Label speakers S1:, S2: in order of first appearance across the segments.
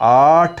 S1: 8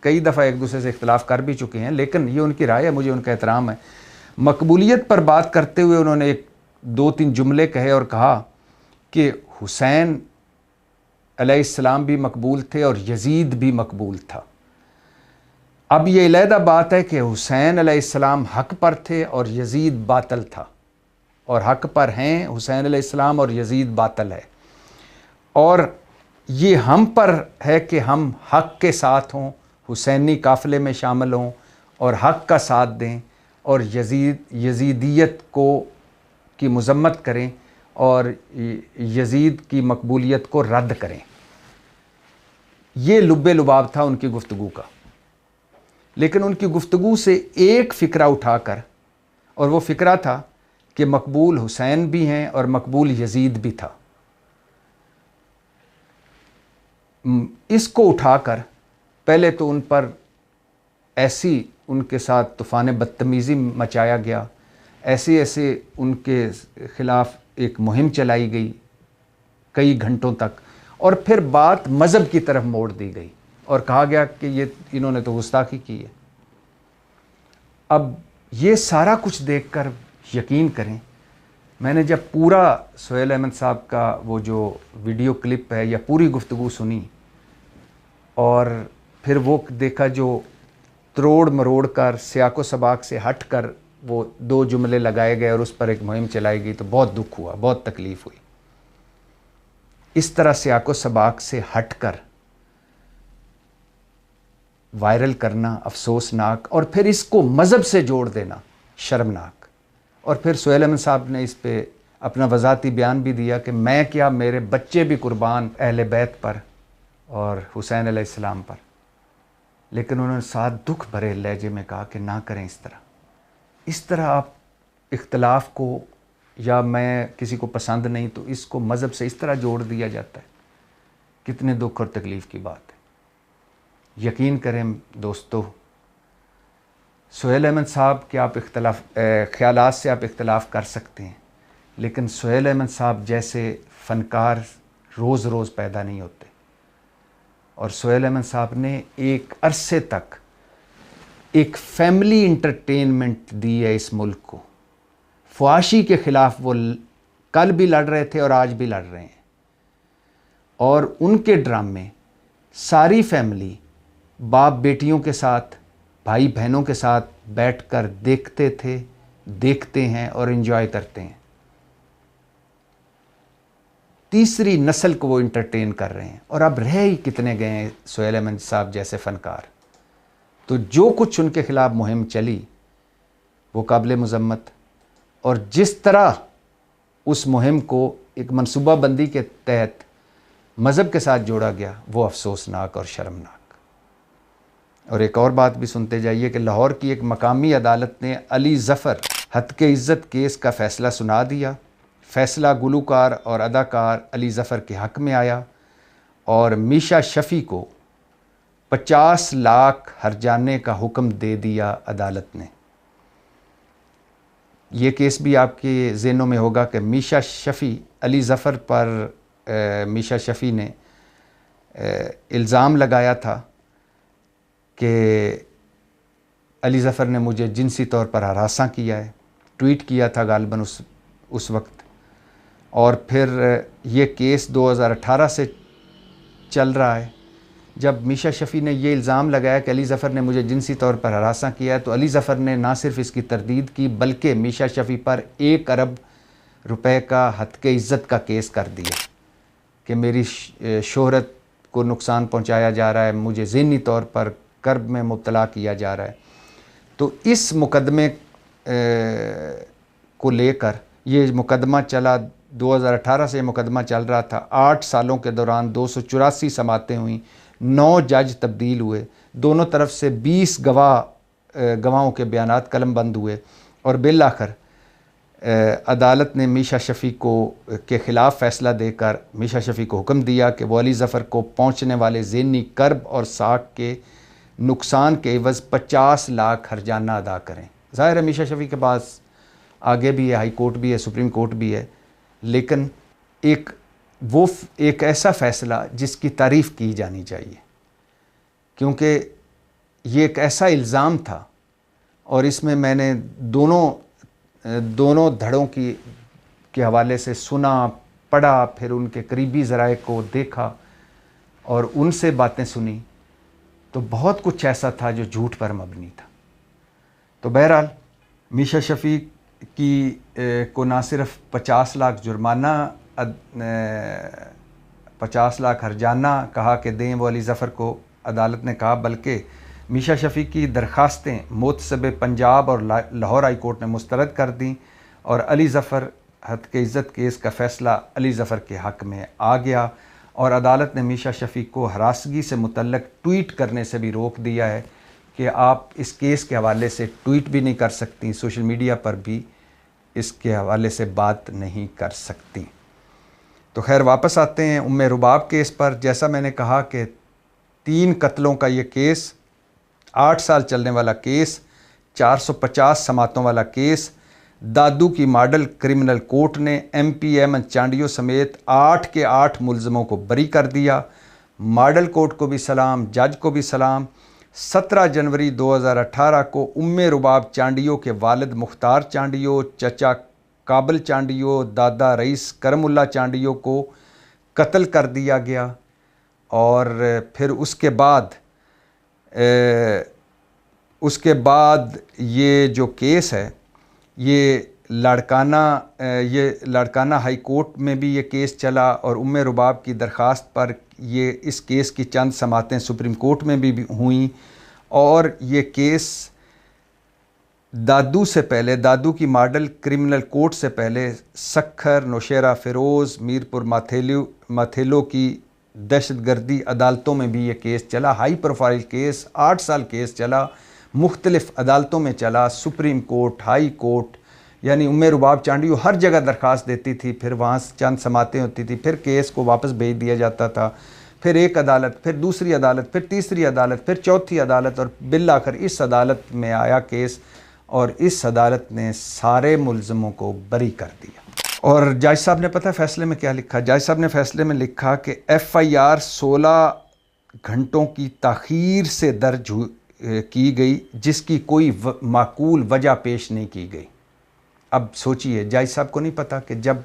S1: کئی دفعہ ایک دوسرے سے اختلاف کر بھی چکے ہیں، لیکن یہ ان کی رائے ہے، مجھے ان کا احترام ہے۔ مقبولیت پر بات کرتے ہوئے انہوں نے ایک 2-3 جملے کہے اور کہا کہ حسین علیہ السلام بھی مقبول تھے اور یزید بھی مقبول تھا۔ اب یہ علیحدہ بات ہے کہ حسین علیہ السلام حق پر تھے اور یزید باطل تھا، اور حق پر ہیں حسین علیہ السلام اور یزید باطل ہے، اور یہ ہم پر ہے کہ ہم حق کے ساتھ ہوں، حسینی قافلے میں شامل ہوں اور حق کا ساتھ دیں، اور یزیدیت کی مذمت کریں اور یزید کی مقبولیت کو رد کریں۔ یہ لب لباب تھا ان کی گفتگو کا، لیکن ان کی گفتگو سے ایک فکرہ اٹھا کر، اور وہ فکرہ تھا کہ مقبول حسین بھی ہیں اور مقبول یزید بھی تھا، اس کو اٹھا کر پہلے تو ان پر ایسی ان کے ساتھ طوفان بدتمیزی مچایا گیا، ایسے ان کے خلاف ایک مہم چلائی گئی کئی گھنٹوں تک، اور پھر بات مذہب کی طرف موڑ دی گئی اور کہا گیا کہ انہوں نے تو گستاخی کی ہے۔ اب یہ سارا کچھ دیکھ کر یقین کریں، میں نے جب پورا سہیل احمد صاحب کا وہ جو ویڈیو کلپ ہے یا پوری گفتگو سنی، اور پھر وہ دیکھا جو تروڑ مروڑ کر سیاق و سباق سے ہٹ کر وہ 2 جملے لگائے گئے اور اس پر ایک مہم چلائی گئی، تو بہت دکھ ہوا، بہت تکلیف ہوئی۔ اس طرح سیاق و سباق سے ہٹ کر وائرل کرنا افسوسناک، اور پھر اس کو مذہب سے جوڑ دینا شرمناک۔ اور پھر سہیل احمد صاحب نے اس پہ اپنا وضاحتی بیان بھی دیا کہ میں کیا، میرے بچے بھی قربان اہل بیت پر اور حسین علیہ السلام پر، لیکن انہوں نے ساتھ دکھ بھرے لہجے میں کہا کہ نہ کریں اس طرح آپ اختلاف کو، یا میں کسی کو پسند نہیں تو اس کو مذہب سے اس طرح جوڑ دیا جاتا ہے، کتنے دکھ اور تکلیف کی بات ہے۔ یقین کریں دوستو، سہیل احمد صاحب کے خیالات سے آپ اختلاف کر سکتے ہیں، لیکن سہیل احمد صاحب جیسے فنکار روز روز پیدا نہیں ہوتے، اور سہیل احمد صاحب نے ایک عرصے تک ایک فیملی انٹرٹینمنٹ دی ہے اس ملک کو۔ فحاشی کے خلاف وہ کل بھی لڑ رہے تھے اور آج بھی لڑ رہے ہیں، اور ان کے ڈرامے ساری فیملی باپ بیٹیوں کے ساتھ، بھائی بہنوں کے ساتھ بیٹھ کر دیکھتے تھے، دیکھتے ہیں اور انجوائے کرتے ہیں۔ تیسری نسل کو وہ انٹرٹین کر رہے ہیں، اور اب رہ ہی کتنے گئے ہیں سہیل احمد صاحب جیسے فنکار۔ تو جو کچھ ان کے خلاف مہم چلی وہ قابل مذمت، اور جس طرح اس مہم کو ایک منصوبہ بندی کے تحت مذہب کے ساتھ جوڑا گیا، وہ افسوسناک اور شرمناک۔ اور ایک اور بات بھی سنتے جائیے کہ لاہور کی ایک مقامی عدالت نے علی ظفر ہتک عزت کیس کا فیصلہ سنا دیا۔ فیصلہ گلوکار اور اداکار علی ظفر کے حق میں آیا، اور میشا شفیع کو 50 لاکھ ہرجانے کا حکم دے دیا عدالت نے۔ یہ کیس بھی آپ کے ذہنوں میں ہوگا کہ میشا شفیع، علی ظفر پر میشا شفیع نے الزام لگایا تھا کہ علی ظفر نے مجھے جنسی طور پر ہراساں کیا ہے، ٹویٹ کیا تھا غالباً اس وقت، اور پھر یہ کیس 2018 سے چل رہا ہے۔ جب میشا شفیع نے یہ الزام لگایا کہ علی ظفر نے مجھے جنسی طور پر ہراساں کیا ہے، تو علی ظفر نے نہ صرف اس کی تردید کی بلکہ میشا شفیع پر 1 ارب روپے کا ہتک عزت کا کیس کر دیا کہ میری شہرت کو نقصان پہنچایا جا رہا ہے، مجھے ذہنی طور پر کرب میں مبتلا کیا جا رہا ہے۔ تو اس مقدمے کو لے کر یہ مقدمہ چلا، 2018 سے یہ مقدمہ چل رہا تھا، 8 سالوں کے دوران 284 سماعتیں ہوئیں، 9 جج تبدیل ہوئے، دونوں طرف سے 20 گواہوں کے بیانات قلم بند ہوئے، اور بالآخر عدالت نے میشا شفیع کے خلاف فیصلہ دے کر میشا شفیع کو حکم دیا کہ وہ علی ظفر کو پہنچنے والے ذہنی کرب اور ساکھ کے نقصان کے عوض 50 لاکھ ہرجانہ ادا کریں۔ ظاہر ہے میشا شفیع کے پاس آگے بھی ہے، ہائی کورٹ بھی ہے، سپریم کورٹ بھی ہے، لیکن ایک ایسا فیصلہ جس کی تعریف کی جانی چاہیے۔ کیونکہ یہ ایک ایسا الزام تھا اور اس میں میں نے دونوں دھڑوں کے حوالے سے سنا، پڑھا، پھر ان کے قریبی ذرائع کو دیکھا اور ان سے باتیں سنی، تو بہت کچھ ایسا تھا جو جھوٹ پر مبنی تھا۔ تو بہرحال میشا شفیع کو نہ صرف 50 لاکھ جرمانہ، 50 لاکھ ہرجانہ کہا کہ دیں، وہ علی ظفر کو عدالت نے کہا، بلکہ میشا شفیع کی درخواستیں محتسب پنجاب اور لاہور ہائی کورٹ نے مسترد کر دیں اور علی ظفر ہتک عزت کیس کا فیصلہ علی ظفر کے حق میں آ گیا، اور عدالت نے میشا شفیع کو ہراسگی سے متعلق ٹویٹ کرنے سے بھی روک دیا ہے کہ آپ اس کیس کے حوالے سے ٹویٹ بھی نہیں کر سکتی، سوشل میڈیا پر بھی اس کے حوالے سے بات نہیں کر سکتی۔ تو خیر واپس آتے ہیں ام رباب کیس پر۔ جیسا میں نے کہا کہ 3 قتلوں کا یہ کیس، 8 سال چلنے والا کیس، 450 سماعتوں والا کیس، دادو کی ماڈل کرمنل کورٹ نے ایم پی احمد چانڈیو سمیت 8 کے 8 ملزموں کو بری کر دیا۔ ماڈل کورٹ کو بھی سلام، جج کو بھی سلام۔ 17 جنوری 2018 کو ام رباب چانڈیو کے والد مختار چانڈیو، چچا کابل چانڈیو، دادا رئیس کرم اللہ چانڈیو کو قتل کر دیا گیا، اور پھر اس کے بعد یہ جو کیس ہے یہ لاڑکانہ ہائی کورٹ میں بھی یہ کیس چلا، اور ام رباب کی درخواست پر اس کیس کی چند سماعتیں سپریم کورٹ میں بھی ہوئیں، اور یہ کیس دادو سے پہلے، دادو کی ماڈل کرمنل کورٹ سے پہلے سکھر، نوشیرہ فیروز، میرپور ماتھیلو کی دہشت گردی عدالتوں میں بھی یہ کیس چلا۔ ہائی پروفائل کیس، 8 سال کیس چلا، مختلف عدالتوں میں چلا، سپریم کورٹ، ہائی کورٹ، یعنی ام رباب چانڈیو ہر جگہ درخواست دیتی تھی، پھر وہاں چند سماعتیں ہوتی تھی، پھر کیس کو واپس بھیج دیا جاتا تھا، پھر ایک عدالت، پھر دوسری عدالت، پھر تیسری عدالت، پھر چوتھی عدالت، اور بالآخر اس عدالت میں آیا کیس، اور اس عدالت نے سارے ملزموں کو بری کر دیا۔ اور جج صاحب نے پتہ فیصلے میں کیا لکھا؟ جج صاحب نے فیصلے میں لکھا کہ ایف آئی آر 16 گھنٹوں کی تاخیر سے درج کی گئی، جس کی کوئی معقول وجہ پیش نہیں کی گئی۔ اب سوچئے، جج صاحب کو نہیں پتہ کہ جب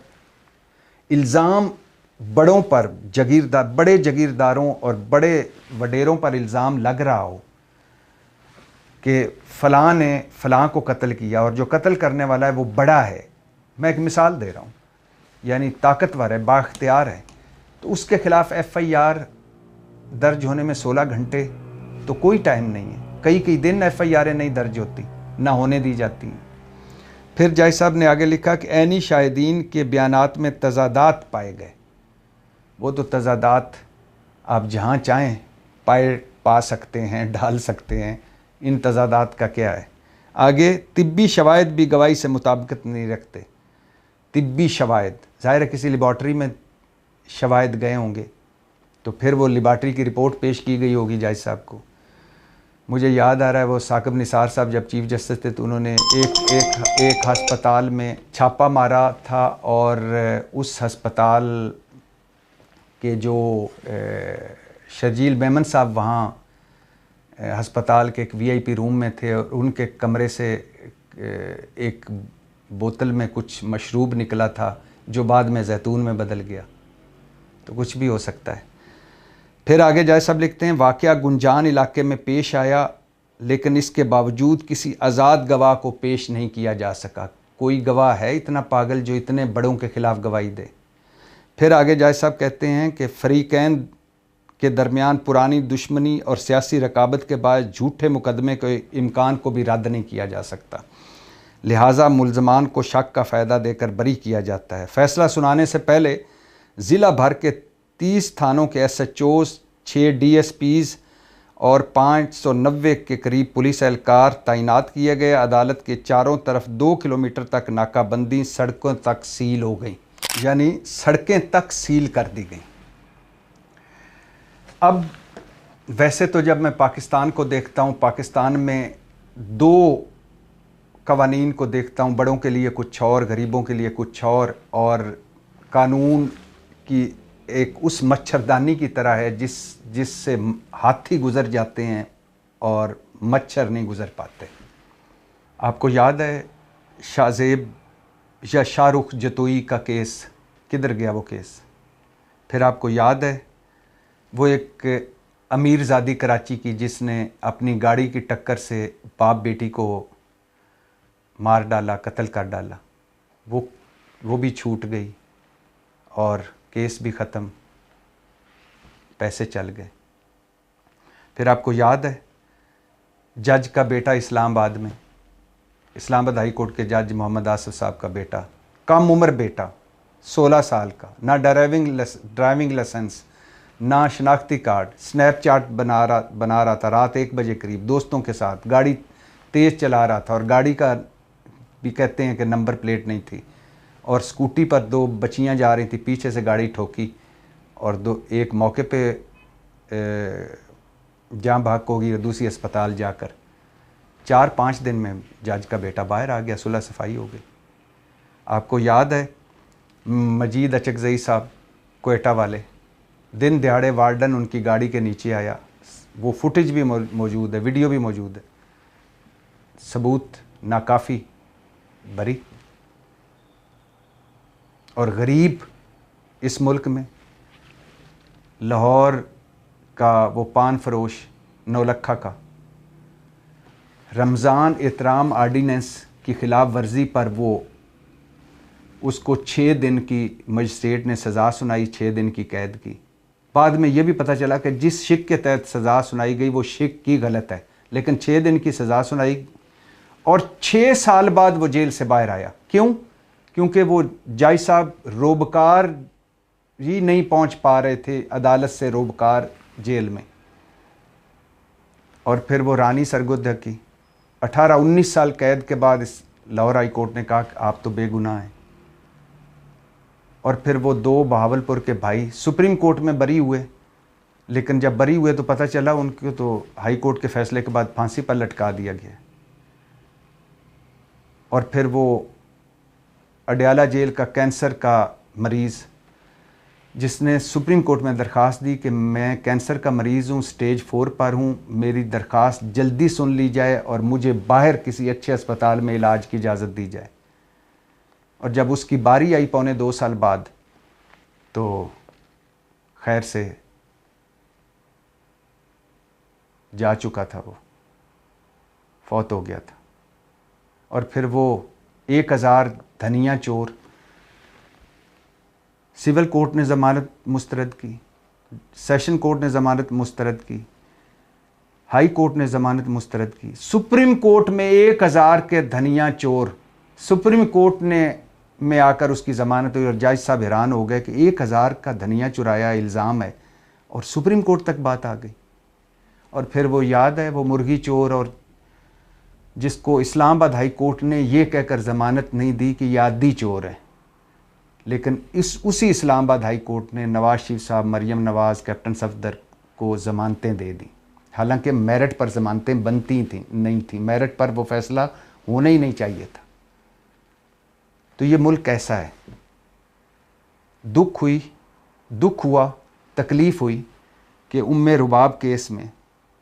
S1: الزام بڑوں پر، بڑے جگیرداروں اور بڑے وڈیروں پر الزام لگ رہا ہو کہ فلاں نے فلاں کو قتل کیا، اور جو قتل کرنے والا ہے وہ بڑا ہے، میں ایک مثال دے رہا ہوں، یعنی طاقتور ہے، بااختیار ہے، تو اس کے خلاف ایف آئی آر درج ہونے میں 16 گھنٹے تو کوئی ٹائم نہیں ہے، کئی دن ایف آئی آریں نہیں درج ہوتی، نہ ہونے دی جاتی ہیں۔ پھر جج صاحب نے آگے لکھا کہ عینی شاہدین کے بیانات میں تضادات پائے گئے۔ وہ تو تضادات آپ جہاں چاہیں پا سکتے ہیں، ڈال سکتے ہیں، ان تضادات کا کیا ہے۔ آگے طبی شواہد بھی گواہی سے مطابقت نہیں رکھتے۔ طبی شواہد، ظاہر ہے کسی لیبارٹری میں شواہد گئے ہوں گے، تو پھر وہ لیبارٹری کی رپورٹ پیش کی گئی ہوگی جج صاحب کو۔ مجھے یاد آ رہا ہے وہ ثاقب نثار صاحب جب چیف جسٹس تھے تو انہوں نے ایک ہسپتال میں چھاپہ مارا تھا، اور اس ہسپتال کے جو شرجیل میمن صاحب وہاں ہسپتال کے ایک وی آئی پی روم میں تھے، اور ان کے کمرے سے ایک بوتل میں کچھ مشروب نکلا تھا جو بعد میں زیتون میں بدل گیا، تو کچھ بھی ہو سکتا ہے۔ پھر آگے جج صاحب لکھتے ہیں واقعہ گنجان علاقے میں پیش آیا، لیکن اس کے باوجود کسی آزاد گواہ کو پیش نہیں کیا جا سکا۔ کوئی گواہ ہے اتنا پاگل جو اتنے بڑوں کے خلاف گواہی دے؟ پھر آگے جج صاحب کہتے ہیں کہ فریقین کے درمیان پرانی دشمنی اور سیاسی رقابت کے باعث جھوٹے مقدمے کے امکان کو بھی رد نہیں کیا جا سکتا، لہٰذا ملزمان کو شک کا فائدہ دے کر بری کیا جاتا ہے۔ فیصلہ سنانے سے پہلے ضلع بھر کے 30 تھانوں کے S H Os, 6 D S Ps اور 590 کے قریب پولیس اہلکار تعینات کیے گئے۔ عدالت کے چاروں طرف 2 کلومیٹر تک ناکہ بندی، سڑکوں تک سیل ہو گئی، یعنی سڑکیں تک سیل کر دی گئیں۔ اب ویسے تو جب میں پاکستان کو دیکھتا ہوں، پاکستان میں 2 قوانین کو دیکھتا ہوں، بڑوں کے لیے کچھ اور، غریبوں کے لیے کچھ اور قانون کی ایک اس مچھردانی کی طرح ہے جس سے ہاتھی گزر جاتے ہیں اور مچھر نہیں گزر پاتے۔ آپ کو یاد ہے شاہ زیب یا شاہ رخ جتوئی کا کیس، کدھر گیا وہ کیس؟ پھر آپ کو یاد ہے وہ ایک امیر زادی کراچی کی جس نے اپنی گاڑی کی ٹکر سے باپ بیٹی کو مار ڈالا، قتل کر ڈالا، وہ بھی چھوٹ گئی اور کیس بھی ختم، پیسے چل گئے۔ پھر آپ کو یاد ہے جج کا بیٹا اسلام آباد ہائی کورٹ کے جج محمد آصف صاحب کا بیٹا، کم عمر بیٹا، 16 سال کا، نہ ڈرائیونگ لائسنس، نہ شناختی کارڈ، سنیپ چاٹ بنا رہا تھا رات 1 بجے قریب دوستوں کے ساتھ، گاڑی تیز چلا رہا تھا اور گاڑی کا بھی کہتے ہیں کہ نمبر پلیٹ نہیں تھی، اور سکوٹی پر 2 بچیاں جا رہی تھیں، پیچھے سے گاڑی ٹھوکی اور ایک موقع پہ جاں بحق ہو گئی اور دوسری اسپتال جا کر 4-5 دن میں جج کا بیٹا باہر آ گیا، صلح صفائی ہو گئی۔ آپ کو یاد ہے مجید اچکزئی صاحب کوئٹہ والے، دن دیہڑے وارڈن ان کی گاڑی کے نیچے آیا، وہ فوٹیج بھی موجود ہے، ویڈیو بھی موجود ہے، ثبوت ناکافی، بری۔ اور غریب اس ملک میں لاہور کا وہ پان فروش نولکھا کا رمضان احترام آرڈیننس کی خلاف ورزی پر وہ اس کو 6 دن کی مجسٹریٹ نے سزا سنائی، 6 دن کی قید کی۔ بعد میں یہ بھی پتہ چلا کہ جس شک کے تحت سزا سنائی گئی وہ شک کی غلط ہے، لیکن 6 دن کی سزا سنائی اور 6 سال بعد وہ جیل سے باہر آیا۔ کیوں؟ کیونکہ وہ جج صاحب روبکار ہی نہیں پہنچ پا رہے تھے عدالت سے روبکار جیل میں۔ اور پھر وہ رانی سرگودہ کی 18-19 سال قید کے بعد اس لاہور ہائی کورٹ نے کہا کہ آپ تو بے گناہ ہیں۔ اور پھر وہ 2 بہاولپور کے بھائی سپریم کورٹ میں بری ہوئے، لیکن جب بری ہوئے تو پتہ چلا ان کو تو ہائی کورٹ کے فیصلے کے بعد پھانسی پر لٹکا دیا گیا۔ اور پھر وہ اڈیالہ جیل کا کینسر کا مریض جس نے سپریم کورٹ میں درخواست دی کہ میں کینسر کا مریض ہوں، سٹیج 4 پر ہوں، میری درخواست جلدی سن لی جائے اور مجھے باہر کسی اچھے اسپتال میں علاج کی اجازت دی جائے۔ اور جب اس کی باری آئی 2.25 سال بعد تو خیر سے جا چکا تھا، وہ فوت ہو گیا تھا۔ اور پھر وہ 1000 دھنیا چور، سول کورٹ نے ضمانت مسترد کی، سیشن کورٹ نے ضمانت مسترد کی، ہائی کورٹ نے ضمانت مسترد کی، سپریم کورٹ میں 1000 کے دھنیا چور، سپریم کورٹ میں آ کر اس کی ضمانت ہوئی اور جج صاحب حیران ہو گئے کہ 1000 کا دھنیا چرایا الزام ہے اور سپریم کورٹ تک بات آ گئی۔ اور پھر وہ یاد ہے وہ مرغی چور، اور جس کو اسلام آباد ہائی کورٹ نے یہ کہہ کر ضمانت نہیں دی کہ یہ عادی چور ہے، لیکن اسی اسلام آباد ہائی کورٹ نے نواز شریف صاحب، مریم نواز، کیپٹن صفدر کو ضمانتیں دے دیں، حالانکہ میرٹ پر ضمانتیں بنتی نہیں تھیں، میرٹ پر وہ فیصلہ ہونا ہی نہیں چاہیے تھا۔ تو یہ ملک کیسا ہے؟ دکھ ہوا، تکلیف ہوئی کہ رباب کیس میں،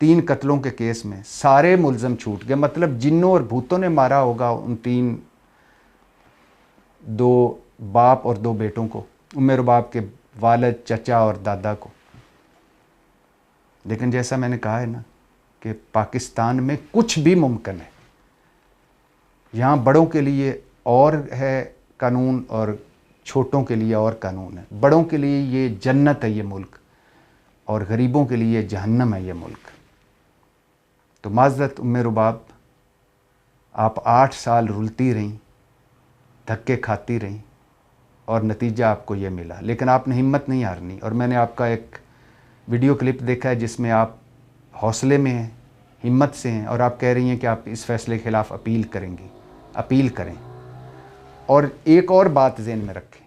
S1: 3 قتلوں کے کیس میں سارے ملزم چھوٹ گئے، مطلب جنوں اور بھوتوں نے مارا ہوگا ان 2 باپ اور 2 بیٹوں کو، رباب کے والد، چچا اور دادا کو۔ لیکن جیسا میں نے کہا ہے نا کہ پاکستان میں کچھ بھی ممکن ہے، یہاں بڑوں کے لیے اور ہے قانون اور چھوٹوں کے لیے اور قانون ہے، بڑوں کے لیے یہ جنت ہے یہ ملک، اور غریبوں کے لیے جہنم ہے یہ ملک۔ تو معذرت رباب، آپ 8 سال رلتی رہیں، دھکے کھاتی رہیں اور نتیجہ آپ کو یہ ملا، لیکن آپ نے ہمت نہیں ہارنی۔ اور میں نے آپ کا ایک ویڈیو کلپ دیکھا ہے جس میں آپ حوصلے میں ہیں، ہمت سے ہیں، اور آپ کہہ رہی ہیں کہ آپ اس فیصلے کے خلاف اپیل کریں گی، اپیل کریں۔ اور ایک اور بات ذہن میں رکھیں،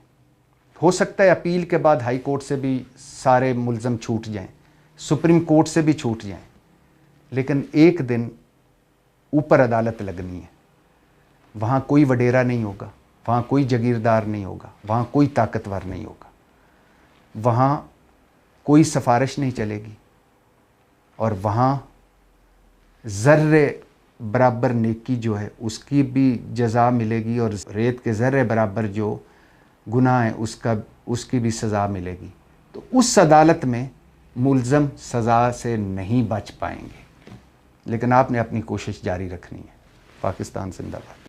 S1: ہو سکتا ہے اپیل کے بعد ہائی کورٹ سے بھی سارے ملزم چھوٹ جائیں، سپریم کورٹ سے بھی چھوٹ جائیں، لیکن ایک دن اوپر عدالت لگنی ہے، وہاں کوئی وڈیرا نہیں ہوگا، وہاں کوئی جاگیردار نہیں ہوگا، وہاں کوئی طاقتور نہیں ہوگا۔ وہاں کوئی سفارش نہیں چلے گی اور وہاں ذرے برابر نیکی جو ہے اس کی بھی جزا ملے گی اور ریت کے ذرے برابر جو گناہ ہے اس کی بھی سزا ملے گی. تو اس عدالت میں ملزم سزا سے نہیں بچ پائیں گے، لیکن آپ نے اپنی کوشش جاری رکھنی ہے. پاکستان زندہ باد.